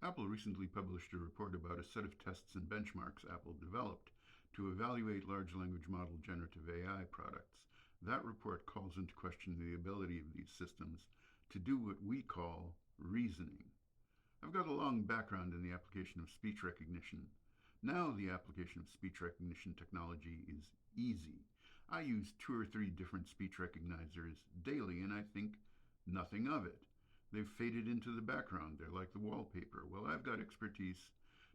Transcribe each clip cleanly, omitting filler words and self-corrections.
Apple recently published a report about a set of tests and benchmarks Apple developed to evaluate large language model generative AI products. That report calls into question the ability of these systems to do what we call reasoning. I've got a long background in the application of speech recognition. Now the application of speech recognition technology is easy. I use 2 or 3 different speech recognizers daily and I think nothing of it. They've faded into the background. They're like the wallpaper. Well, I've got expertise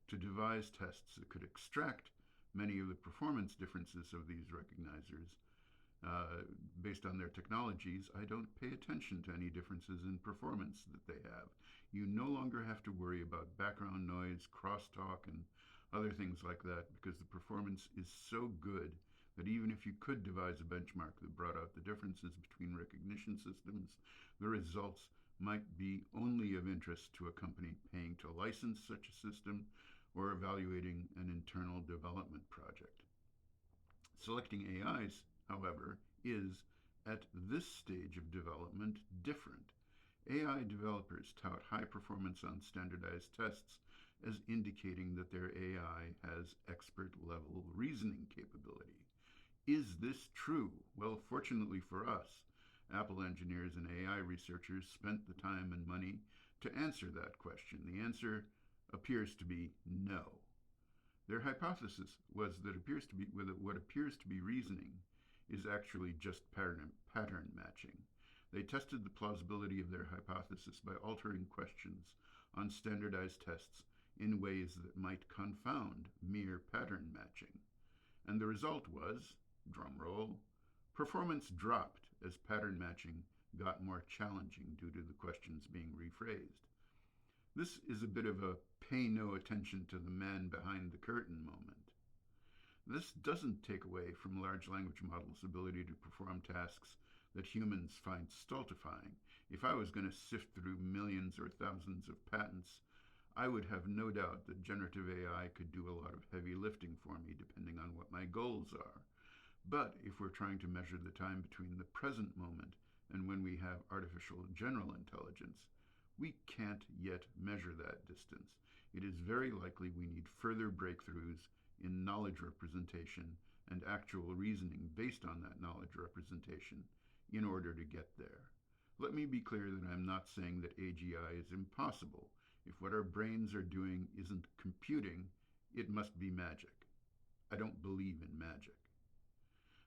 to devise tests that could extract many of the performance differences of these recognizers. Based on their technologies, I don't pay attention to any differences in performance that they have. You no longer have to worry about background noise, crosstalk, and other things like that because the performance is so good that even if you could devise a benchmark that brought out the differences between recognition systems, the results might be only of interest to a company paying to license such a system or evaluating an internal development project. Selecting AIs, however, is, at this stage of development, different. AI developers tout high performance on standardized tests as indicating that their AI has expert level reasoning capability. Is this true? Well, fortunately for us, Apple engineers and AI researchers spent the time and money to answer that question. The answer appears to be no. Their hypothesis was that what appears to be reasoning is actually just pattern matching. They tested the plausibility of their hypothesis by altering questions on standardized tests in ways that might confound mere pattern matching. And the result was, drum roll, performance dropped as pattern matching got more challenging due to the questions being rephrased. This is a bit of a pay no attention to the man behind the curtain moment. This doesn't take away from large language models' ability to perform tasks that humans find stultifying. If I was going to sift through millions or thousands of patents, I would have no doubt that generative AI could do a lot of heavy lifting for me, depending on what my goals are. But if we're trying to measure the time between the present moment and when we have artificial general intelligence, we can't yet measure that distance. It is very likely we need further breakthroughs in knowledge representation and actual reasoning based on that knowledge representation in order to get there. Let me be clear that I'm not saying that AGI is impossible. If what our brains are doing isn't computing, it must be magic. I don't believe in magic.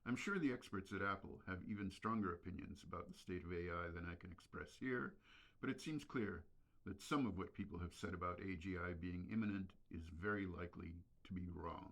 I'm sure the experts at Apple have even stronger opinions about the state of AI than I can express here, but it seems clear that some of what people have said about AGI being imminent is very likely to be wrong.